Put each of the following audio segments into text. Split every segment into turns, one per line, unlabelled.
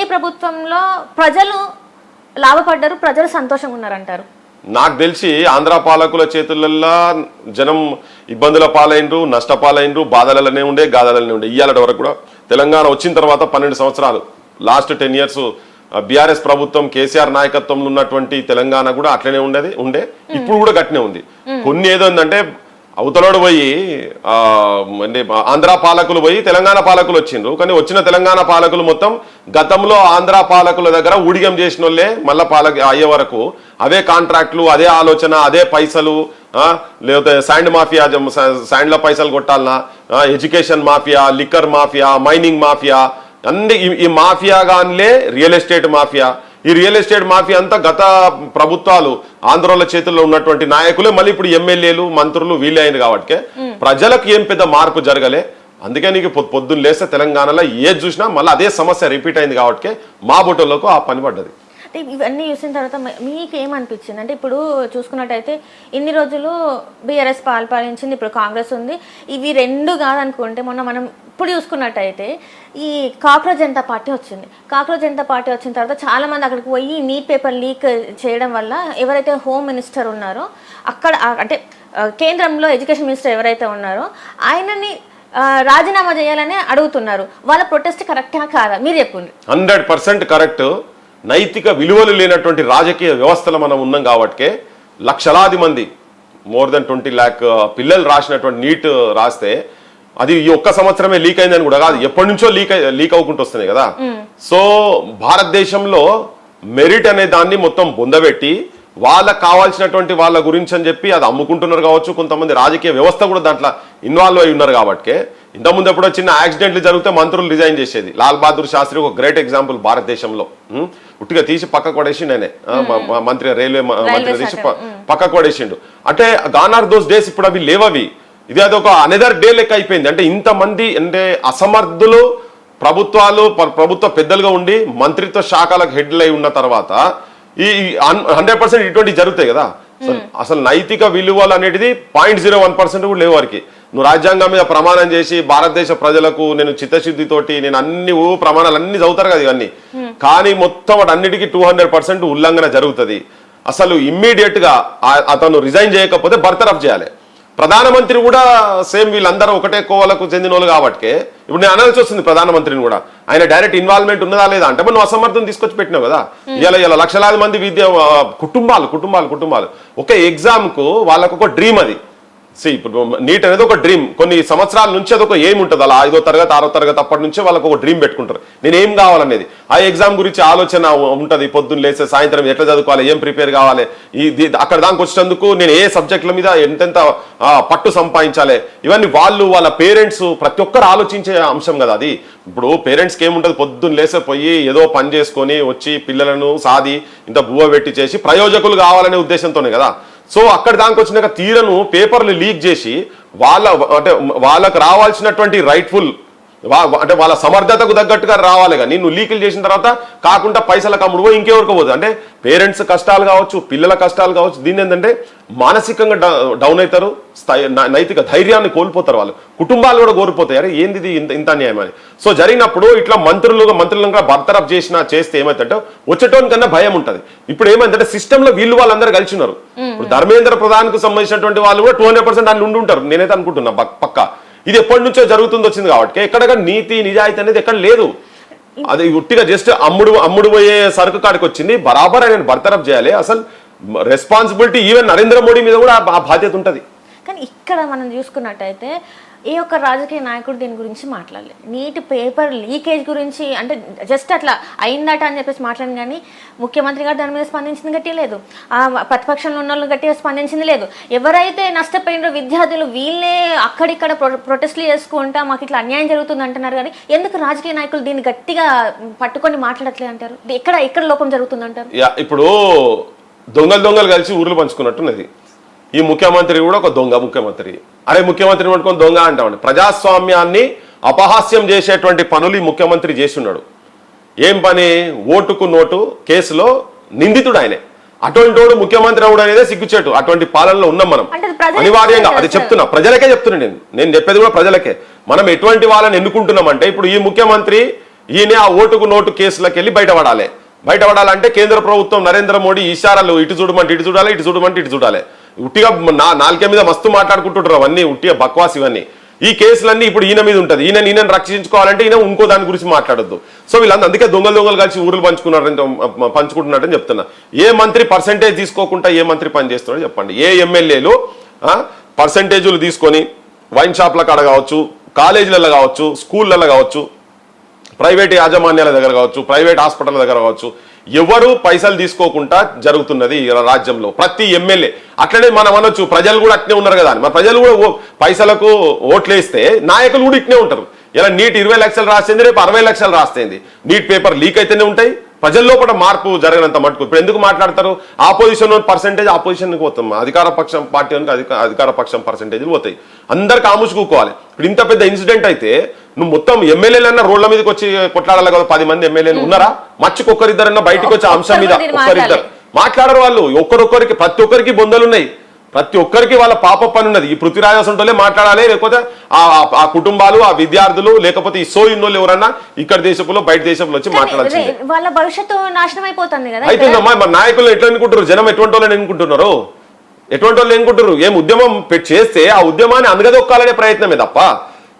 NDA ప్రభుత్వంలో ప్రజలు లాభపడ్డారు, ప్రజలు సంతోషంగా ఉన్నారంటారు?
నాకు తెలిసి ఆంధ్ర పాలకుల చేతులల్లో జనం ఇబ్బందుల పాలైనరు, నష్టపాలైనరు, బాధలనే ఉండే, గాథలనే ఉండే. ఇయ్యాలటి వరకు కూడా తెలంగాణ వచ్చిన తర్వాత 12 సంవత్సరాలు, లాస్ట్ 10 years బీఆర్ఎస్ ప్రభుత్వం కేసీఆర్ నాయకత్వంలో ఉన్నటువంటి తెలంగాణ కూడా అట్లనే ఉండే, ఇప్పుడు కూడా గట్టినే ఉంది. కొన్ని ఏదో ఏంటంటే అవతలోడు పోయి అంటే ఆంధ్ర పాలకులు పోయి తెలంగాణ పాలకులు వచ్చిండ్రు, కానీ వచ్చిన తెలంగాణ పాలకులు మొత్తం గతంలో ఆంధ్ర పాలకుల దగ్గర ఊడిగం చేసిన వాళ్ళే మళ్ళా అయ్యే వరకు అవే కాంట్రాక్టులు, అదే ఆలోచన, అదే పైసలు, లేకపోతే శాండ్ మాఫియా, శాండ్ల పైసలు కొట్టాలన్నా, education mafia, liquor mafia, mining mafia, అన్ని ఈ మాఫియా గానిలే రియల్ ఎస్టేట్ మాఫియా. ఈ రియల్ ఎస్టేట్ మాఫియా అంతా గత ప్రభుత్వాలు ఆంధ్రోల చేతుల్లో ఉన్నటువంటి నాయకులే మళ్ళీ ఇప్పుడు ఎమ్మెల్యేలు, మంత్రులు వీళ్ళే అయింది. కాబట్టి ప్రజలకు ఏం పెద్ద మార్పు జరగలే. అందుకే నీకు పొద్దున్న లేస్తే తెలంగాణలో ఏది చూసినా మళ్ళీ అదే సమస్య రిపీట్ అయింది. కాబట్టి మా బొట్టోళ్ళకు ఆ పని పడ్డది.
ఇవన్నీ చూసిన తర్వాత మీకు ఏమనిపించింది అంటే, ఇప్పుడు చూసుకున్నట్టయితే ఇన్ని రోజులు బీఆర్ఎస్ పాలించింది, ఇప్పుడు కాంగ్రెస్ ఉంది. ఇవి రెండు కాదనుకుంటే మొన్న మనం ఇప్పుడు చూసుకున్నట్టయితే ఈ కాక్రోచ్ జనతా పార్టీ వచ్చింది. కాక్రోచ్ జనతా పార్టీ వచ్చిన తర్వాత చాలామంది అక్కడికి పోయి నీట్ పేపర్ లీక్ చేయడం వల్ల ఎవరైతే హోమ్ మినిస్టర్ ఉన్నారో అక్కడ, అంటే కేంద్రంలో ఎడ్యుకేషన్ మినిస్టర్ ఎవరైతే ఉన్నారో ఆయనని రాజీనామా చేయాలని అడుగుతున్నారు. వాళ్ళ ప్రొటెస్ట్ కరెక్టా కాదా మీరు చెప్పండి.
100% కరెక్ట్. నైతిక విలువలు లేనటువంటి రాజకీయ వ్యవస్థలో మనం ఉన్నాం కాబట్టి లక్షలాది మంది, more than 20 lakh పిల్లలు రాసినటువంటి నీట్ రాస్తే అది ఈ ఒక్క సంవత్సరమే లీక్ అయిందని కూడా కాదు, ఎప్పటి నుంచో లీక్ అవ్వకుంటూ వస్తున్నాయి కదా. సో భారతదేశంలో మెరిట్ అనే దాన్ని మొత్తం బొందబెట్టి వాళ్ళకు కావాల్సినటువంటి వాళ్ళ గురించి అని చెప్పి అది అమ్ముకుంటున్నారు కావచ్చు. కొంతమంది రాజకీయ వ్యవస్థ కూడా దాంట్లో ఇన్వాల్వ్ అయి ఉన్నారు. కాబట్టి ఇంతకుముందు ఎప్పుడో చిన్న యాక్సిడెంట్లు జరిగితే మంత్రులు రిజైన్ చేసేది. లాల్ బహదూర్ శాస్త్రి ఒక గ్రేట్ ఎగ్జాంపుల్ భారతదేశంలో. ఉట్టిగా తీసి పక్కకు పడేసిండు ఆయనే, మంత్రి, రైల్వే మంత్రి తీసి పక్కకు పడేసిండు. అంటే గాన్ ఆర్ దోస్ డేస్, ఇప్పుడు అవి లేవవి. ఇది అదొక అనదర్ డే లెక్క అయిపోయింది. అంటే ఇంతమంది అంటే అసమర్థులు ప్రభుత్వ పెద్దలుగా ఉండి మంత్రిత్వ శాఖలకు హెడ్లు అయి ఉన్న తర్వాత ఈ 100% ఇటువంటి జరుగుతాయి కదా. అసలు నైతిక విలువలు అనేది 0.01% కూడా లేవు వారికి. నువ్వు రాజ్యాంగం మీద ప్రమాణం చేసి భారతదేశ ప్రజలకు నేను చిత్తశుద్ధితోటి నేను అన్ని ప్రమాణాలు అన్ని చదువుతారు కదా ఇవన్నీ, కానీ మొత్తం వాటి అన్నిటికీ 200% ఉల్లంఘన జరుగుతుంది. అసలు ఇమ్మీడియట్ గా అతను రిజైన్ చేయకపోతే బర్తరఫ్ చేయాలి. ప్రధానమంత్రి కూడా సేమ్ వీళ్ళందరూ ఒకటే కోవలకు చెందిన వాళ్ళు కాబట్టి ఇప్పుడు నేను అనాల్సి వస్తుంది ప్రధానమంత్రిని కూడా. ఆయన డైరెక్ట్ ఇన్వాల్వ్మెంట్ ఉన్నదా లేదా అంటే నువ్వు అసమర్థం తీసుకొచ్చి పెట్టినావు కదా. ఇలా లక్షలాది మంది కుటుంబాలు ఒక ఎగ్జామ్ కు వాళ్ళకు ఒక డ్రీమ్. అది ఇప్పుడు నీట్ అనేది ఒక డ్రీమ్. కొన్ని సంవత్సరాల నుంచి అదొక ఏం ఉంటుంది. అలా 5వ తరగతి 6వ తరగతి అప్పటి నుంచే వాళ్ళకు ఒక డ్రీమ్ పెట్టుకుంటారు, నేను ఏం కావాలనేది. ఆ ఎగ్జామ్ గురించి ఆలోచన ఉంటుంది. పొద్దున్న లేస్తే సాయంత్రం ఎట్లా చదువుకోవాలి, ఏం ప్రిపేర్ కావాలి, అక్కడ దానికి వచ్చేందుకు నేను ఏ సబ్జెక్టుల మీద ఎంతెంత పట్టు సంపాదించాలి, ఇవన్నీ వాళ్ళ పేరెంట్స్ ప్రతి ఒక్కరు ఆలోచించే అంశం కదా అది. ఇప్పుడు పేరెంట్స్కి ఏముంటుంది, పొద్దున్న లేసే పోయి ఏదో పని చేసుకొని వచ్చి పిల్లలను సాది ఇంత బువ్వ పెట్టి చేసి ప్రయోజకులు కావాలనే ఉద్దేశంతోనే కదా. సో అక్కడ దానికి వచ్చినాక తీరను పేపర్లు లీక్ చేసి వాళ్ళకు రావాల్సినటువంటి రైట్ఫుల్ అంటే వాళ్ళ సమర్థతకు తగ్గట్టుగా రావాలి. కానీ నువ్వు లీకులు చేసిన తర్వాత కాకుండా పైసలకు అమ్ముడుపో ఇంకెవరికి పోదు. అంటే పేరెంట్స్ కష్టాలు కావచ్చు, పిల్లల కష్టాలు కావచ్చు. దీన్ని ఏంటంటే మానసికంగా డౌన్ అవుతారు, నైతిక ధైర్యాన్ని కోల్పోతారు, వాళ్ళు కుటుంబాలు కూడా కోల్పోతాయి. అరే ఏంది ఇంత అన్యాయం అని. సో జరిగినప్పుడు ఇట్లా మంత్రులుగా బర్తరఫ్ చేస్తే ఏమైందంటే వచ్చేటోని కన్నా భయం ఉంటుంది. ఇప్పుడు ఏమైందంటే సిస్టమ్ లో వాళ్ళందరూ కలిసి ఉన్నారు. ఇప్పుడు ధర్మేంద్ర ప్రధాన్ కు సంబంధించినటువంటి వాళ్ళు కూడా 200% అని ఉండి ఉంటారు నేనైతే అనుకుంటున్నా పక్క. ఇది ఎప్పటి నుంచో జరుగుతుందో వచ్చింది కాబట్టి ఎక్కడ నీతి నిజాయితీ అనేది ఎక్కడ లేదు. అది ఉట్టిగా జస్ట్ అమ్ముడు పోయే సరుకు కాడికి వచ్చింది. బరాబర్ ఆయన బర్తరఫ్ చేయాలి. అసలు రెస్పాన్సిబిలిటీ ఈవెన్ నరేంద్ర మోడీ మీద కూడా ఆ బాధ్యత ఉంటుంది.
కానీ ఇక్కడ మనం చూసుకున్నట్టయితే ఏ ఒక్క రాజకీయ నాయకుడు దీని గురించి మాట్లాడలేదు. నీటి పేపర్ లీకేజ్ గురించి అంటే జస్ట్ అట్లా అయిందట అని చెప్పేసి మాట్లాడింది, కానీ ముఖ్యమంత్రి గారు దాని మీద స్పందించింది గట్టిగా లేదు, ప్రతిపక్షంలో ఉన్న వాళ్ళు గట్టిగా స్పందించింది లేదు. ఎవరైతే నష్టపోయినో విద్యార్థులు వీళ్ళే అక్కడిక్కడ ప్రొటెస్ట్లు చేసుకుంటా మాకు ఇట్లా అన్యాయం జరుగుతుంది అంటున్నారు. కానీ ఎందుకు రాజకీయ నాయకులు దీన్ని గట్టిగా పట్టుకొని మాట్లాడట్లేదు అంటారు? ఎక్కడ లోపం జరుగుతుంది అంటారు?
ఇప్పుడు దొంగలు కలిసి ఊర్లు పంచుకున్నట్టున్నది. ఈ ముఖ్యమంత్రి కూడా ఒక దొంగ ముఖ్యమంత్రి. అరే ముఖ్యమంత్రిని పట్టుకొని దొంగ అంటామండి. ప్రజాస్వామ్యాన్ని అపహాస్యం చేసేటువంటి పనులు ఈ ముఖ్యమంత్రి చేస్తున్నాడు. ఏం పని? ఓటుకు నోటు కేసులో నిందితుడు ఆయనే. అటువంటి వాడు ముఖ్యమంత్రి అవడం అనేది సిగ్గుచేటు. అటువంటి పాలనలో ఉన్నాం మనం అనివార్యంగా. అది చెప్తున్నా, ప్రజలకే చెప్తున్నా. నేను చెప్పేది కూడా ప్రజలకే. మనం ఎటువంటి వాళ్ళని ఎన్నుకుంటున్నామంటే ఇప్పుడు ఈ ముఖ్యమంత్రి ఈయన ఆ ఓటుకు నోటు కేసులకు వెళ్ళి బయటపడాలంటే కేంద్ర ప్రభుత్వం నరేంద్ర మోడీ ఇషారాలు ఇటు చూడమంటే ఇటు చూడాలి, ఇటు చూడమంటే ఇటు చూడాలి. ఉట్టిగా నాలుక మీద మస్తు మాట్లాడుకుంటుంటారు అవన్నీ, ఉట్టిగా బక్వాస్ ఇవన్నీ. ఈ కేసులన్నీ ఇప్పుడు ఈయన మీద ఉంటుంది. ఈయనని రక్షించుకోవాలంటే ఈయన ఇంకో దాని గురించి మాట్లాడొద్దు. సో వీళ్ళందరూ అందుకే దొంగలు కలిసి ఊర్లు పంచుకుంటున్నారని చెప్తున్నా. ఏ మంత్రి పర్సెంటేజ్ తీసుకోకుండా ఏ మంత్రి పని చేస్తున్నారో చెప్పండి. ఏ ఎమ్మెల్యేలు పర్సెంటేజీలు తీసుకొని వైన్ షాప్ల కాడ కావచ్చు, కాలేజీలలో కావచ్చు, స్కూళ్ళలో కావచ్చు, ప్రైవేట్ యాజమాన్యాల దగ్గర కావచ్చు, ప్రైవేట్ హాస్పిటల్ దగ్గర కావచ్చు, ఎవరు పైసలు తీసుకోకుండా జరుగుతున్నది రాజ్యంలో ప్రతి ఎమ్మెల్యే. అట్లనే మనం అనొచ్చు ప్రజలు కూడా అట్నే ఉన్నారు కదా అని. మరి ప్రజలు కూడా పైసలకు ఓట్లేస్తే నాయకులు కూడా ఇట్నే ఉంటారు. ఇలా నీట్ 20 లక్షలు రాస్తుంది, రేపు 60 లక్షలు రాస్తుంది. నీట్ పేపర్ లీక్ అయితేనే ఉంటాయి. ప్రజల్లో కూడా మార్పు జరగనంత మటుకు ఇప్పుడు ఎందుకు మాట్లాడతారు? ఆపోజిషన్ పర్సెంటేజ్ ఆపోజిషన్కి పోతాం, అధికార పక్షం పార్టీ అధికార పక్షం పర్సెంటేజ్లు పోతాయి. అందరికి ఆముచుకోవాలి. ఇప్పుడు ఇంత పెద్ద ఇన్సిడెంట్ అయితే నువ్వు మొత్తం ఎమ్మెల్యేలన్నా రోడ్ల మీదకి వచ్చి కొట్లాడాలి కదా. 10 మంది ఎమ్మెల్యేలు ఉన్నారా? మచ్చుకు ఒక్కరిద్దరన్నా బయటకు వచ్చే అంశం మీద ఒక్కరిద్దరు మాట్లాడరు. వాళ్ళు ఒక్కరొక్కరికి ప్రతి ఒక్కరికి బొందలున్నాయి. ప్రతి ఒక్కరికి వాళ్ళ పాప పని ఉన్నది. ఈ పృథ్వీరాజంటోలే మాట్లాడాలి, లేకపోతే ఆ కుటుంబాలు, ఆ విద్యార్థులు, లేకపోతే ఈ సోయిన్నోళ్ళు ఎవరన్నా ఇక్కడ దేశంలో బయట దేశంలో వచ్చి మాట్లాడాల్సిందే.
వాళ్ళ భవిష్యత్తు నాశనం అయిపోతుంది కదా.
అయితుందమ్మా. మన నాయకులు ఎట్లా అనుకుంటారు? జనం ఎటువంటి వాళ్ళని ఎన్నుకుంటున్నారు? ఎటువంటి వాళ్ళు ఎన్నుకుంటారు? ఏం ఉద్యమం చేస్తే ఆ ఉద్యమాన్ని అనగదొక్కాలనే ప్రయత్నమే తప్ప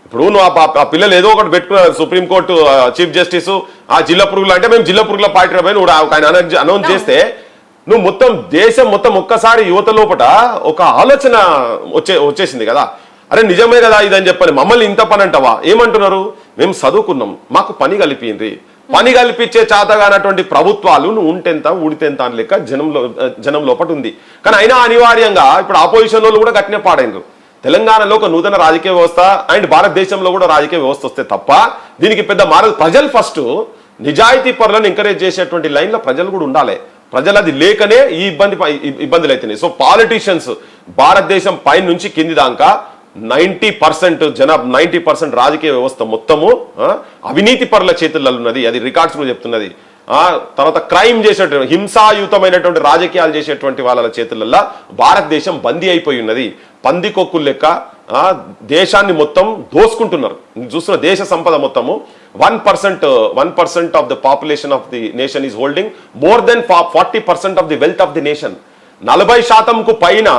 ఇప్పుడు నువ్వు ఆ పిల్లలు ఏదో ఒకటి పెట్టుకున్నారు. సుప్రీంకోర్టు చీఫ్ జస్టిస్ ఆ జిల్లా పురుగులు అంటే మేము జిల్లా పురుగుల పార్టీ నువ్వు ఆయన అనౌన్స్ చేస్తే నువ్వు మొత్తం దేశం మొత్తం ఒక్కసారి యువత లోపల ఒక ఆలోచన వచ్చేసింది కదా. అరే నిజమే కదా ఇదని చెప్పని మమ్మల్ని ఇంత పని అంటావా? ఏమంటున్నారు? మేము చదువుకున్నాం, మాకు పని కలిపింది. పని కల్పించే చేతగానటువంటి ప్రభుత్వాలు నువ్వు ఉంటెంత ఊడితెంత అని లెక్క జనం లోపల ఉంది. కానీ అయినా అనివార్యంగా ఇప్పుడు ఆపోజిషన్ వాళ్ళు కూడా గట్టినే పాడైనరు. తెలంగాణలో ఒక నూతన రాజకీయ వ్యవస్థ అండ్ భారతదేశంలో కూడా రాజకీయ వ్యవస్థ వస్తే తప్ప దీనికి పెద్ద మారదు. ప్రజలు ఫస్ట్ నిజాయితీ పరులను ఎంకరేజ్ చేసేటువంటి లైన్లో ప్రజలు కూడా ఉండాలి. ప్రజలు అది లేకనే ఈ ఇబ్బందులు అవుతున్నాయి. సో పాలిటీషియన్స్ భారతదేశం పై నుంచి కింది దాకా 90% రాజకీయ వ్యవస్థ మొత్తము అవినీతి పరుల చేతుల్లో ఉన్నది. అది రికార్డ్స్ కూడా చెప్తున్నది. తర్వాత క్రైమ్ చేసేటువంటి హింసాయుతమైనటువంటి రాజకీయాలు చేసేటువంటి వాళ్ళ చేతులలో భారతదేశం బందీ అయిపోయి ఉన్నది. పందికొక్కులు లెక్క దేశాన్ని మొత్తం దోసుకుంటున్నారు. చూస్తున్న దేశ సంపద మొత్తము 1% of the population of the nation is holding more than 40% of the wealth of the nation. 40% పైన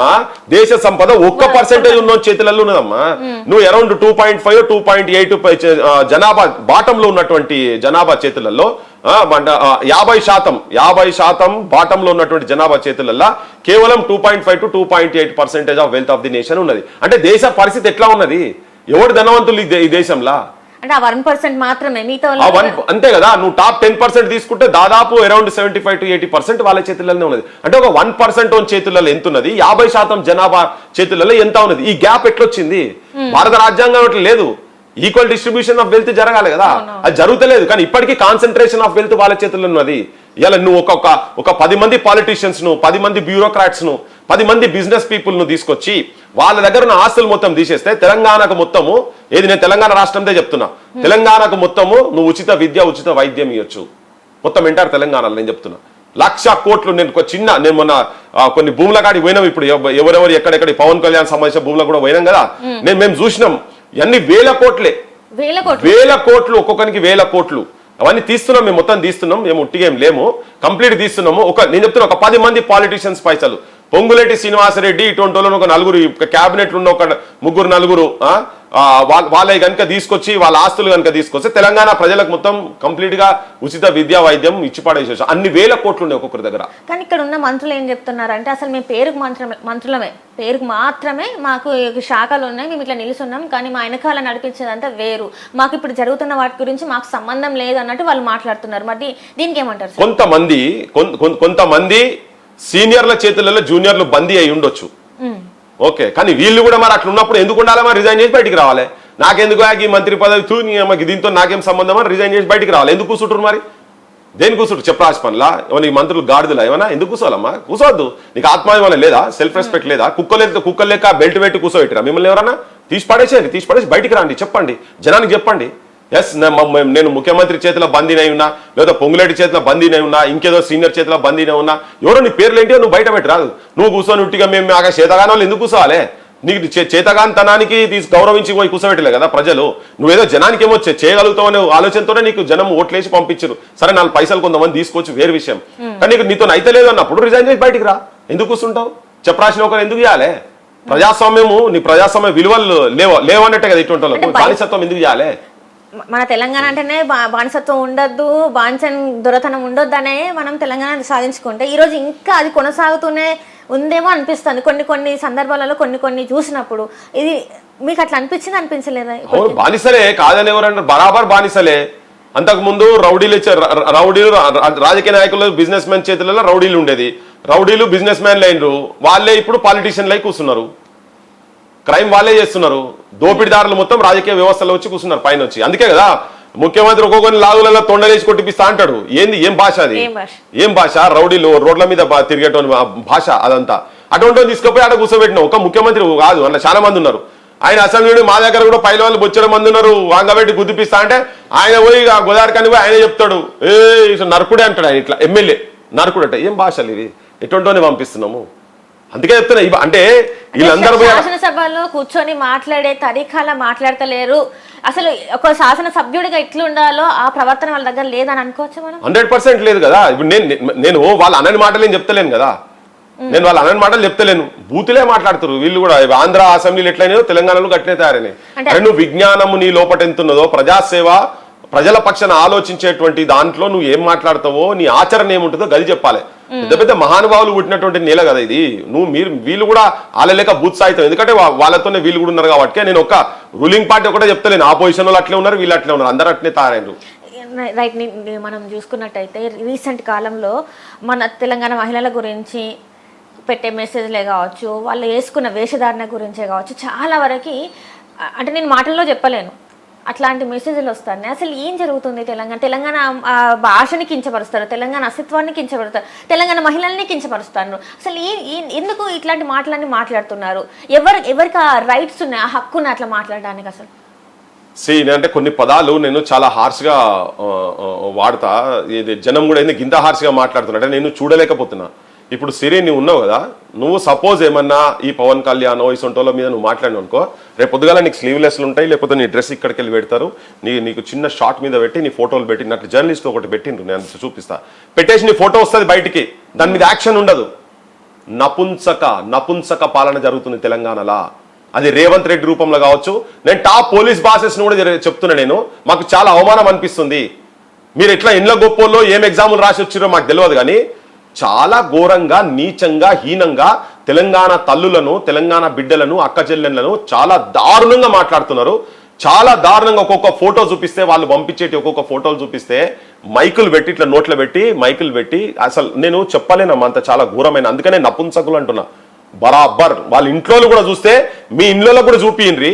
దేశ సంపద 1% ఉన్న చేతులలో ఉన్నదమ్మా. నువ్వు అరౌండ్ 2.5 2.8 జనాభా బాటంలో ఉన్నటువంటి జనాభా చేతులలో 50% బాటంలో ఉన్నటువంటి జనాభా చేతులలో కేవలం 2.5 to 2.8% of wealth of the nation ఉన్నది. అంటే దేశ పరిస్థితి ఎట్లా ఉన్నది? ఎవడు ధనవంతులు ఈ దేశంలో?
అంటే 1% మాత్రమే,
అంతే కదా. నువ్వు టాప్ 10% తీసుకుంటే దాదాపు అరౌండ్ 75 to 80% వాళ్ళ చేతుల్లోనే ఉన్నది. అంటే ఒక 1% చేతులలో ఎంత ఉన్నది, 50% జనాభా చేతులలో ఎంత ఉన్నది? ఈ గ్యాప్ ఎట్లొచ్చింది? భారత రాజ్యాంగం లేదు. ఈక్వల్ డిస్ట్రిబ్యూషన్ ఆఫ్ వెల్త్ జరగాలి కదా, అది జరుగుతలేదు. కానీ ఇప్పటికీ కాన్సన్ట్రేషన్ ఆఫ్ వెల్త్ వాళ్ళ చేతుల్లో ఉన్నది. ఇలా నువ్వు ఒక 10 మంది పాలిటీషియన్స్ ను, 10 మంది బ్యూరోక్రాట్స్ ను, 10 మంది బిజినెస్ పీపుల్ ను తీసుకొచ్చి వాళ్ళ దగ్గర ఉన్న ఆస్తులు మొత్తం తీసేస్తే తెలంగాణకు మొత్తము ఏది, నేను తెలంగాణ రాష్ట్రంతో చెప్తున్నా, తెలంగాణకు మొత్తము నువ్వు ఉచిత విద్య, ఉచిత వైద్యం ఇవ్వచ్చు మొత్తం ఎంటారు తెలంగాణలో. నేను చెప్తున్నా 1,00,000 కోట్లు. నేను మొన్న కొన్ని భూముల కాడికి పోయినాం. ఇప్పుడు ఎవరెవరు ఎక్కడెక్కడ పవన్ కళ్యాణ్ సంబంధించిన భూములకు కూడా పోయినాం కదా. మేము చూసినాం అన్ని వేల కోట్లే, వేల కోట్లు, ఒక్కొక్కరికి 1000 కోట్లు. అవన్నీ తీస్తున్నాం, మేము మొత్తం తీస్తున్నాం. మేము ఉట్టిగా ఏం లేము, కంప్లీట్ తీస్తున్నాము. నేను చెప్తున్నా ఒక 10 మంది పాలిటీషియన్స్ పైసలు, పొంగులేటి శ్రీనివాసరెడ్డి ఇటువంటి వాళ్ళని ఒక 4 క్యాబినెట్లు ఉన్న ఒక 3-4 వాళ్ళే కనుక తీసుకొచ్చి వాళ్ళ ఆస్తులు కనుక తీసుకొస్తే తెలంగాణ ప్రజలకు మొత్తం కంప్లీట్ గా ఉచిత విద్యా వైద్యం ఇచ్చి పడేసేసి అన్ని 1000 కోట్లు ఉన్నాయి ఒక్కొక్కరి దగ్గర.
కానీ ఇక్కడ ఉన్న మంత్రులు ఏం చెప్తున్నారంటే అసలు మేము పేరుకు మంత్రులమే, పేరుకు మాత్రమే మాకు శాఖలు ఉన్నాయి, మేము ఇట్లా నిలుస్తున్నాం, కానీ మా వెనకాల నడిపించేదంతా వేరు, మాకు ఇప్పుడు జరుగుతున్న వాటి గురించి మాకు సంబంధం లేదు అన్నట్టు వాళ్ళు మాట్లాడుతున్నారు. మరి దీనికి ఏమంటారు? కొంతమంది సీనియర్ల చేతులలో జూనియర్లు బందీ అయి ఉండొచ్చు, ఓకే. కానీ వీళ్ళు కూడా మరి అట్లా ఉన్నప్పుడు ఎందుకు ఉండాలి? మరి రిజైన్ చేసి బయటికి రావాలి. నాకెందుకు ఈ మంత్రి పదవి దీంతో నాకేం సంబంధం అని రిజైన్ చేసి బయటికి రావాలి. ఎందుకు కూర్చుంటారు మరి? దేని కూర్చుంటారు? చెప్పరాసి పనులా? ఏమన్నా ఈ మంత్రులు గాడిదలా ఏమన్నా? ఎందుకు కూర్చోవాలమ్మా? కూర్చోవద్దు. నీకు ఆత్మాభిమానం లేదా? సెల్ఫ్ రెస్పెక్ట్ లేదా? కుక్కలు లెక్క బెల్ట్ పెట్టి కూర్చోబెట్టిరా మిమ్మల్ని ఎవరన్నా? తీసి పడేసి బయటికి రండి, చెప్పండి, జనానికి చెప్పండి. ఎస్, నేను ముఖ్యమంత్రి చేతిలో బందీనై ఉన్నా, లేదా పొంగులేటి చేతిలో బందీనై ఉన్నా, ఇంకేదో సీనియర్ చేతిలో బందీనై ఉన్నా, ఎవరో నీ పేర్లు ఏంటో నువ్వు బయట పెట్టి రాదు. నువ్వు కూర్చొని ఉట్టిగా మేము ఆగా చేతగానే వాళ్ళు ఎందుకు కూర్చోవాలి?
నీకు చేతగాంతనానికి గౌరవించి పోయి కూర్చోబెట్టలే కదా ప్రజలు. నువ్వేదో జనానికి ఏమో చేయగలుగుతావు అనే ఆలోచనతోనే నీకు జనం ఓట్లేసి పంపించారు. సరే 4 పైసలు కొంతమంది తీసుకోవచ్చు, వేరే విషయం. కానీ నీతో అయితే లేదు అన్నప్పుడు రిజైన్ చేసి బయటికి రా. ఎందుకు కూర్చుంటావు? చెప్పరాసిన ఒకరు ఎందుకు చేయాలి? ప్రజాస్వామ్యము, నీ ప్రజాస్వామ్య విలువలు లేవన్నట్టే కదా ఇటువంటి వాళ్ళకు. బానిసత్వం ఎందుకు చేయాలి?
మన తెలంగాణ అంటేనే బానిసత్వం ఉండొద్దు, బానిసన్ దొరతనం ఉండొద్దు అనే మనం తెలంగాణ సాధించుకుంటే ఈరోజు ఇంకా అది కొనసాగుతూనే ఉందేమో అనిపిస్తుంది కొన్ని సందర్భాలలో కొన్ని చూసినప్పుడు. ఇది మీకు అట్లా అనిపించలేదా?
బానిసలే కాదని ఎవరన్నారు? బరాబర్ బానిసలే. అంతకు ముందు రౌడీలు రాజకీయ నాయకులు బిజినెస్ మ్యాన్ చేతులలో రౌడీలు ఉండేది. రౌడీలు బిజినెస్ మ్యాన్లు అయినరు, వాళ్ళే ఇప్పుడు పాలిటీషియన్లు అయి కూర్చున్నారు. క్రైమ్ వాళ్ళే చేస్తున్నారు. దోపిడిదారులు మొత్తం రాజకీయ వ్యవస్థలో వచ్చి కూర్చున్నారు పైన వచ్చి. అందుకే కదా ముఖ్యమంత్రి ఒక్కొక్కరిని లాగులలో తొండలేసి కొట్టిపిస్తా అంటాడు. ఏం భాష అది? ఏం భాష? రౌడీలు రోడ్ల మీద తిరిగేటోని భాష అదంతా. అటువంటి తీసుకుపోయి ఆడ కూర్చోబెట్టిన ఒక ముఖ్యమంత్రి కాదు, అలా చాలా మంది ఉన్నారు. ఆయన అసెంబ్లీ మా దగ్గర కూడా పైలవాళ్ళు బొచ్చడం మంది ఉన్నారు. వాంగబెట్టి గుద్దిపిస్తా అంటే ఆయన పోయి గోదావరికని పోయి ఆయన చెప్తాడు, నరకుడే అంటాడు. ఆయన ఇట్లా ఎమ్మెల్యే నరకుడు అంటే ఏం భాషలు ఇవి? ఎటువంటివన్నీ పంపిస్తున్నాము. అందుకే చెప్తున్నా. అంటే వీళ్ళందరూ
శాసనసభలో కూర్చొని మాట్లాడే తరీఖాలా మాట్లాడతలేరు. అసలు ఒక శాసన సభ్యుడిగా ఎట్లుండాలో ఆ ప్రవర్తన వాళ్ళ దగ్గర లేదని అనుకోవచ్చు మనం.
100% లేదు కదా. ఇప్పుడు నేను వాళ్ళ అనని మాటలు చెప్తలేను కదా. నేను వాళ్ళ అనని మాటలు చెప్తలేను, బూతులే మాట్లాడుతారు వీళ్ళు కూడా. ఆంధ్ర అసెంబ్లీలు ఎట్లయినాయో తెలంగాణలో గట్టినే తయారైనాయి. అంటే నువ్వు విజ్ఞానము నీ లోపట ఎంత ఉన్నదో, ప్రజాసేవ ప్రజల పక్షాన ఆలోచించేటువంటి దాంట్లో నువ్వు ఏం మాట్లాడతావో, నీ ఆచరణ ఏముంటుందో గది చెప్పాలి. పెద్ద పెద్ద మహానుభావులు పుట్టినటువంటి నేల కదా ఇది. వీళ్ళు కూడా వాళ్ళ లేక బూత్ సాయితం. ఎందుకంటే వాళ్ళతోనే వీళ్ళు కూడా ఉన్నారు కాబట్టి. నేను ఒక రూలింగ్ పార్టీ ఒకటే చెప్తలేను, ఆపోజిషన్ వాళ్ళు అట్లే ఉన్నారు, వీళ్ళు అట్లే ఉన్నారు, అందరూ అట్లే తయారైనరు.
రైట్. మనం చూసుకున్నట్టయితే రీసెంట్ కాలంలో మన తెలంగాణ మహిళల గురించి పెట్టే మెసేజ్లే కావచ్చు, వాళ్ళు వేసుకున్న వేషధారణ గురించే కావచ్చు, చాలా వరకు అంటే నేను మాటల్లో చెప్పలేను అట్లాంటి మెసేజ్లు వస్తాయి. అసలు ఏం జరుగుతుంది? తెలంగాణ భాషని కించపరుస్తారు, తెలంగాణ అస్తిత్వాన్ని కించపరుస్తారు, తెలంగాణ మహిళల్ని కించపరుస్తారు. అసలు ఎందుకు ఇట్లాంటి మాటలన్నీ మాట్లాడుతున్నారు? ఎవరికి ఆ రైట్స్ ఉన్నాయి, ఆ హక్కుని అట్లా మాట్లాడడానికి? అసలు
అంటే కొన్ని పదాలు నేను చాలా హార్ష్గా వాడతా. జనం కూడా ఎందుకు ఇంత హార్ష్గా మాట్లాడుతున్నా నేను చూడలేకపోతున్నా. ఇప్పుడు సిరి నువ్వు ఉన్నావు కదా, నువ్వు సపోజ్ ఏమన్నా ఈ పవన్ కళ్యాణ్ ఈ సొంటోల మీద నువ్వు మాట్లాడినావు అనుకో, రేపు పొద్దుగాల నీకు స్లీవ్లెస్లు ఉంటాయి, లేకపోతే నీ డ్రెస్ ఇక్కడికి వెళ్ళి పెడతారు, నీకు చిన్న షార్ట్ మీద పెట్టి నీ ఫోటోలు పెట్టినట్లు జర్నలిస్ట్ ఒకటి పెట్టిండ్రు, నేను చూపిస్తా. పెట్టేసి నీ ఫోటో వస్తుంది బయటికి, దాని మీద యాక్షన్ ఉండదు. నపుంసక పాలన జరుగుతుంది తెలంగాణలో. అది రేవంత్ రెడ్డి రూపంలో కావచ్చు. నేను టాప్ పోలీస్ బాసెస్ ను కూడా చెప్తున్నా, నేను మాకు చాలా అవమానం అనిపిస్తుంది. మీరు ఎట్లా ఇండ్ల గొప్పల్లో ఏం ఎగ్జాములు రాసి వచ్చిరో మాకు తెలియదు, కానీ చాలా ఘోరంగా, నీచంగా, హీనంగా తెలంగాణ తల్లులను, తెలంగాణ బిడ్డలను, అక్క చెల్లెళ్లను చాలా దారుణంగా మాట్లాడుతున్నారు. చాలా దారుణంగా. ఒక్కొక్క ఫోటో చూపిస్తే వాళ్ళు పంపించేటి ఒక్కొక్క ఫోటోలు చూపిస్తే మైకులు పెట్టి ఇట్లా నోట్లో పెట్టి మైకులు పెట్టి అసలు నేను చెప్పలేనమ్మా, అంత చాలా ఘోరమైన. అందుకనే నపుంసకులు అంటున్నా. బరాబర్ వాళ్ళ ఇంట్లో కూడా చూస్తే మీ ఇంట్లో కూడా చూపియండి.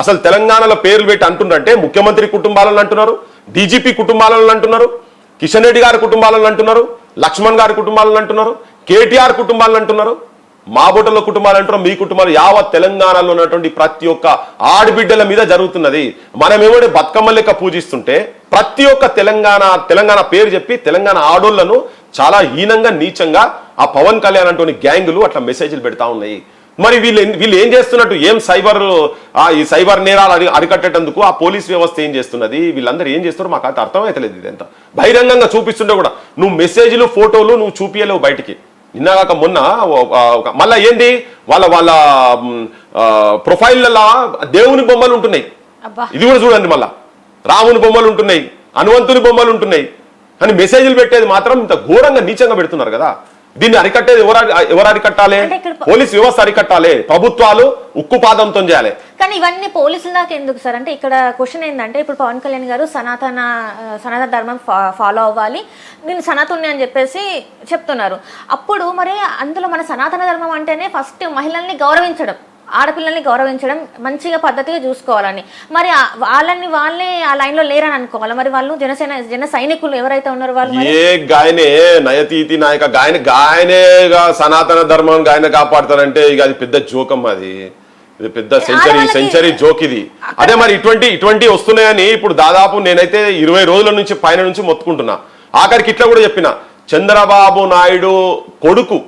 అసలు తెలంగాణలో పేర్లు పెట్టి అంటున్నారంటే ముఖ్యమంత్రి కుటుంబాలను అంటున్నారు, డీజీపీ కుటుంబాలను అంటున్నారు, కిషన్ రెడ్డి గారి కుటుంబాలను అంటున్నారు, లక్ష్మణ్ గారి కుటుంబాలను అంటున్నారు, కేటీఆర్ కుటుంబాలను అంటున్నారు, మాబోటల కుటుంబాలు అంటున్నారు. మీ కుటుంబాలు యావత్ తెలంగాణలో ఉన్నటువంటి ప్రతి ఒక్క ఆడబిడ్డల మీద జరుగుతున్నది. మనమేమో బతుకమ్మ లెక్క పూజిస్తుంటే ప్రతి ఒక్క తెలంగాణ పేరు చెప్పి తెలంగాణ ఆడోళ్లను చాలా హీనంగా, నీచంగా ఆ పవన్ కళ్యాణ్ అంటోని గ్యాంగులు అట్లా మెసేజ్లు పెడతా ఉన్నాయి. మరి వీళ్ళు ఏం చేస్తున్నట్టు? ఈ సైబర్ నేరాలు అరికట్టేందుకు ఆ పోలీస్ వ్యవస్థ ఏం చేస్తున్నది? వీళ్ళందరూ ఏం చేస్తారో మాకు అంత అర్థమైతలేదు. ఇదంతా బహిరంగంగా చూపిస్తుంటే కూడా నువ్వు మెసేజ్లు, ఫోటోలు నువ్వు చూపియలేవు బయటికి. నిన్నగాక మొన్న మళ్ళా ఏంది వాళ్ళ ప్రొఫైల్లలో దేవుని బొమ్మలు ఉంటున్నాయి. ఇది కూడా చూడండి, మళ్ళా రాముని బొమ్మలు ఉంటున్నాయి, హనుమంతుని బొమ్మలు ఉంటున్నాయి, కానీ మెసేజ్లు పెట్టేది మాత్రం ఇంత ఘోరంగా, నీచంగా పెడుతున్నారు కదా. దీన్ని అరికట్టేది ఎవరు అరికట్టాలి? పోలీస్ వ్యవస్థ అరికట్టాలి, ప్రభుత్వాలు ఉక్కుపాదంతో చేయాలి.
కానీ ఇవన్నీ పోలీసుల దాకా ఎందుకు సార్? అంటే ఇక్కడ క్వశ్చన్ ఏంటంటే, ఇప్పుడు పవన్ కళ్యాణ్ గారు సనాతన ధర్మం ఫాలో అవ్వాలి, నేను సనాతన్ని అని చెప్పేసి చెప్తున్నారు. అప్పుడు మరి అందులో మన సనాతన ధర్మం అంటేనే ఫస్ట్ మహిళల్ని గౌరవించడం, ఆడపిల్లల్ని గౌరవించడం, మంచిగా పద్ధతిగా చూసుకోవాలని. మరి వాళ్ళే ఆ లైన్ లో లేరని అనుకోవాలి. మరి వాళ్ళు జన సైనికులు ఎవరైతే ఉన్నారో వాళ్ళు
గాయనే నయతీతి నాయక గాయనేగా సనాతన ధర్మం గాయన కాపాడతారంటే ఇక అది పెద్ద జోకం. అది పెద్ద సెంచరీ జోక్ ఇది. అదే మరి ఇటువంటి వస్తున్నాయని ఇప్పుడు దాదాపు నేనైతే 20 రోజుల నుంచి పైన నుంచి మొత్తుకుంటున్నా. ఆఖరికి ఇట్లా కూడా చెప్పిన, చంద్రబాబు నాయుడు కొడుకు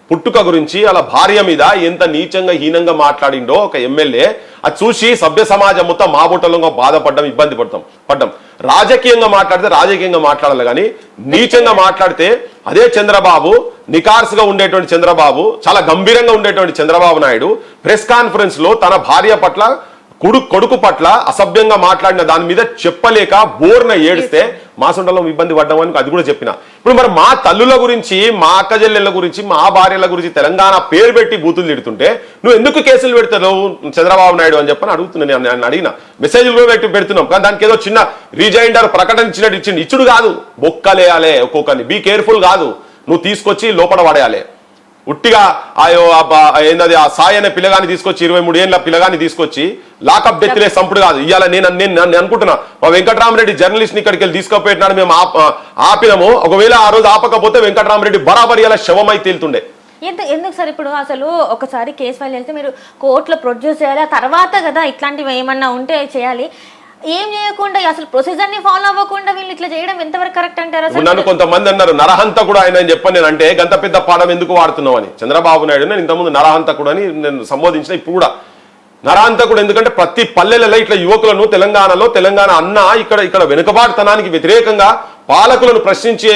పుట్టుక గురించి అలా భార్య మీద ఎంత నీచంగా హీనంగా మాట్లాడిండో ఒక ఎమ్మెల్యే అది చూసి సభ్య సమాజం మొత్తం మాబుట్టలంగా బాధపడ్డం ఇబ్బంది పడ్డం రాజకీయంగా మాట్లాడితే రాజకీయంగా మాట్లాడాలి కానీ నీచంగా మాట్లాడితే అదే చంద్రబాబు నికార్సుగా ఉండేటువంటి చంద్రబాబు చాలా గంభీరంగా ఉండేటువంటి చంద్రబాబు నాయుడు ప్రెస్ కాన్ఫరెన్స్ లో తన భార్య పట్ల కొడుకు పట్ల అసభ్యంగా మాట్లాడిన దాని మీద చెప్పలేక బోర్న ఏడిస్తే మా సొంటలో ఇబ్బంది పడ్డామని అది కూడా చెప్పిన. ఇప్పుడు మరి మా తల్లుల గురించి మా అక్క చెల్లెళ్ళ గురించి మా భార్యల గురించి తెలంగాణ పేరు పెట్టి బూతులు తిడుతుంటే నువ్వు ఎందుకు కేసులు పెడతావు చంద్రబాబు నాయుడు అని చెప్పని అడుగుతున్నాను. నేను అడిగిన మెసేజ్లు కూడా పెడుతున్నాం కానీ దానికి ఏదో చిన్న రీజైండర్ ప్రకటన ఇచ్చినట్టు ఇచ్చుడు కాదు, బొక్కలేయాలి ఒక్కొక్కరిని, బీ కేర్ఫుల్ కాదు, నువ్వు తీసుకొచ్చి లోపల పడేయాలి. ఉట్టిగా ఏంటది ఆ సాయి అనే పిల్లగాని తీసుకొచ్చి 23 ఏళ్ళ పిల్లగాని తీసుకొచ్చి లాకప్ డెత్లే సంపుడు కాదు. ఇవాళ నేను అనుకుంటున్నా మా వెంకటరామరెడ్డి జర్నలిస్ట్ ని ఇక్కడికి వెళ్ళి తీసుకుపోయినాడు మేము ఆపినము. ఒకవేళ ఆ రోజు ఆపకపోతే వెంకటరామరెడ్డి బరాబరి ఇలా శవమై తేలుతుండే.
ఎందుకు సార్ ఇప్పుడు అసలు ఒకసారి కేసు ఫైల్ చేస్తే మీరు కోర్టులో ప్రొడ్యూస్ చేయాలి, ఆ తర్వాత కదా ఇట్లాంటివి ఏమన్నా ఉంటే చేయాలి. ఏం చేయకుండా అసలు ప్రొసీజర్ ని ఫాలో అవ్వకుండా వీళ్ళు ఇట్లా చేయడం ఎంతవరకు కరెక్ట్ అంటారు?
నన్ను కొంతమంది అన్నారు నరహంతకుడు ఆయన అని చెప్పని, నేను అంటే గంత పెద్ద పాఠం ఎందుకు వాడుతున్నావు అని. చంద్రబాబు నాయుడు నేను ఇంతకుముందు నరహంతకుడు అని నేను సంబోధించిన, ఇప్పుడు కూడా నరహంతకుడు. ఎందుకంటే ప్రతి పల్లెలలో ఇట్లా యువకులను తెలంగాణ అన్న ఇక్కడ వెనుకబాటుతనానికి వ్యతిరేకంగా పాలకులను ప్రశ్నించే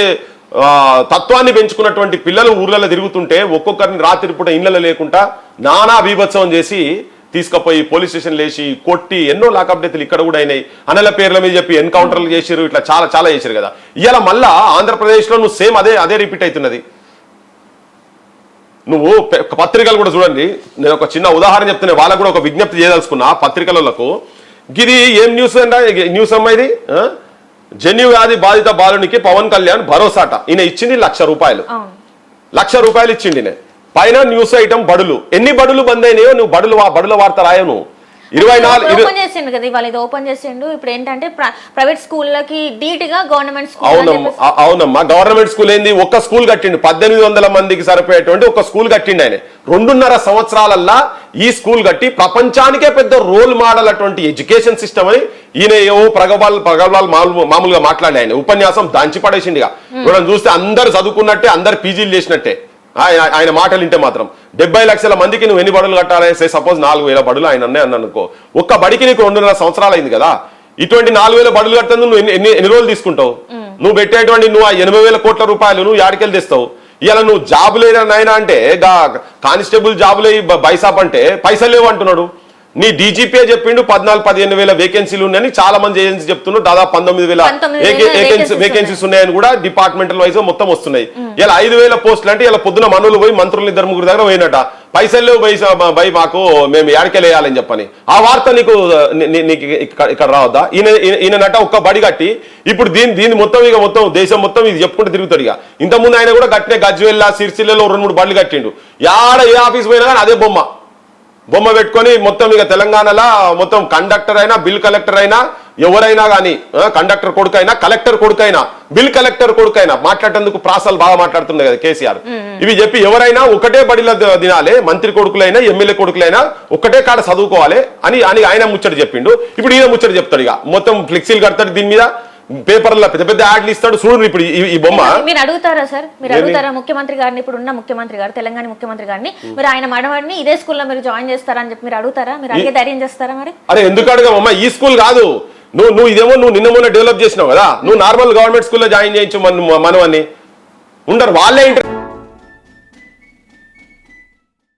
తత్వాన్ని పెంచుకున్నటువంటి పిల్లలు ఊర్లలో తిరుగుతుంటే ఒక్కొక్కరిని రాత్రి పూట ఇళ్లలో లేకుండా నానా బీభత్సవం చేసి తీసుకుపోయి పోలీస్ స్టేషన్ లేచి కొట్టి ఎన్నో లాకప్ డెత్లు ఇక్కడ కూడా అయినాయి. అనల పేర్ల మీద చెప్పి ఎన్కౌంటర్లు చేసారు, ఇట్లా చాలా చేశారు కదా. ఇవాళ మళ్ళా ఆంధ్రప్రదేశ్లో నువ్వు సేమ్ అదే రిపీట్ అవుతున్నది. నువ్వు పత్రికలు కూడా చూడండి, నేను ఒక చిన్న ఉదాహరణ చెప్తున్నా, వాళ్ళకు కూడా ఒక విజ్ఞప్తి చేయదలుచుకున్నా పత్రికలకు. ఇది ఏం న్యూస్ అమ్మా ఇది? జన్యు వ్యాధి బాధిత బాలునికి పవన్ కళ్యాణ్ భరోసాట. ఈయన ఇచ్చింది ₹1,00,000 ఇచ్చింది. నేను పైన న్యూస్ ఐటమ్ బడులు, ఎన్ని బడులు బంద్ అయినాయో నువ్వు బడుల వార్త రాయవు. నువ్వు 24
ఓపెన్ చేసిండు కదా ఇవాళ, ఇది ఓపెన్ చేసిండు. ఇప్పుడు ఏంటంటే ప్రైవేట్ స్కూళ్ళకి ధీటుగా గవర్నమెంట్ స్కూల్.
అవునమ్మా గవర్నమెంట్ స్కూల్ ఏంది? ఒక్క స్కూల్ కట్టిండు, 1800 మందికి సరిపోయేటువంటి ఒక స్కూల్ కట్టిండు ఆయన. 2.5 సంవత్సరాలల్లా ఈ స్కూల్ కట్టి ప్రపంచానికే పెద్ద రోల్ మోడల్ అటువంటి ఎడ్యుకేషన్ సిస్టమ్ అని ఈయన ఏవో ప్రగల్భాలు మామూలుగా మాట్లాడే ఆయన ఉపన్యాసం దంచి పడేసిండిగా. మనం చూస్తే అందరు చదువుకున్నట్టే, అందరు పీజీలు చేసినట్టే. ఆయన మాటలు వింటే మాత్రం 70 లక్షల మందికి నువ్వు ఎన్ని బడులు కట్టాలి? సపోజ్ 4,000 బడులు ఆయన అన్ననుకో. ఒక్క బడికి నీకు 2.5 సంవత్సరాలు అయింది కదా. ఇటువంటి 4,000 బడులు కట్టేందుకు నువ్వు ఎన్ని రోజులు తీసుకుంటావు? నువ్వు పెట్టేటువంటి నువ్వు ఆ 80,000 కోట్ల రూపాయలు నువ్వు యాడికెళ్ళి తెస్తావు? ఇలా నువ్వు జాబు లేదనైనా అంటే కానిస్టేబుల్ జాబులే బైసాప్ అంటే పైసలు లేవు అంటున్నాడు. నీ డీజీపీ చెప్పిండు 14-15 వేల వేకెన్సీలు ఉన్నాయని, చాలా మంది ఏజెన్సీ చెప్తున్నారు దాదాపు 19,000 వేకెన్సీస్ ఉన్నాయని కూడా డిపార్ట్మెంటల్ వైజ్ మొత్తం వస్తున్నాయి. ఇలా 5,000 పోస్టులు అంటే ఇలా పొద్దున మనులు పోయి మంత్రులు 2-3 దగ్గర పోయినట, పైసలు లేవు బై మాకు, మేము ఏడకెళ్ళేయాలని చెప్పని. ఆ వార్త నీకు ఇక్కడ రావద్దా? ఈయనట ఒక్క బడి కట్టి ఇప్పుడు దీన్ని మొత్తం దేశం మొత్తం ఇది చెప్పుకుంటూ తిరుగుతాడు. ఇక ఇంతకుముందు ఆయన కూడా కట్టిన గజ్వేల్ సిరిసిల్లలో 2-3 బడులు కట్టిండు. ఏ ఆఫీస్ పోయినా కానీ అదే బొమ్మ పెట్టుకొని మొత్తం ఇక తెలంగాణలో మొత్తం కండక్టర్ అయినా బిల్ కలెక్టర్ అయినా ఎవరైనా కానీ, కండక్టర్ కొడుకైనా కలెక్టర్ కొడుకైనా బిల్ కలెక్టర్ కొడుకైనా మాట్లాడేందుకు ప్రాసాలు బాగా మాట్లాడుతుంది కదా కేసీఆర్. ఇవి చెప్పి ఎవరైనా ఒకటే బడిలో తినాలి, మంత్రి కొడుకులైనా ఎమ్మెల్యే కొడుకులైనా ఒకటే కాడ చదువుకోవాలి అని ఆయన ముచ్చట చెప్పిండు. ఇప్పుడు ఈయన ముచ్చట చెప్తాడు. ఇక మొత్తం ఫ్లెక్సీలు కడతాడు, దీని మీద పేపర్లో పెద్ద యాడ్లు ఇస్తాడు. చూడు ఇప్పుడు ఈ బొమ్మ.
మీరు అడుగుతారా సార్? మీరు అడుగుతారా ముఖ్యమంత్రి గారిని, ఇప్పుడు ఉన్న ముఖ్యమంత్రి గారు, తెలంగాణ ముఖ్యమంత్రి గారిని, మీరు ఆయన మనవాడిని ఇదే స్కూల్లో మీరు జాయిన్ చేస్తారా అని చెప్పి మీరు అడుగుతారా? మీరు అడిగే ధైర్యం చేస్తారా? మరి అరే
ఎందుకు అడగమ్మా, ఈ స్కూల్ కాదు, నువ్వు ఇదేమో నువ్వు నిన్న మొన్న డెవలప్ చేసినావు కదా, నువ్వు నార్మల్ గవర్నమెంట్ స్కూల్లో జాయిన్ చేయించు మనవని ఉండరు వాళ్ళే.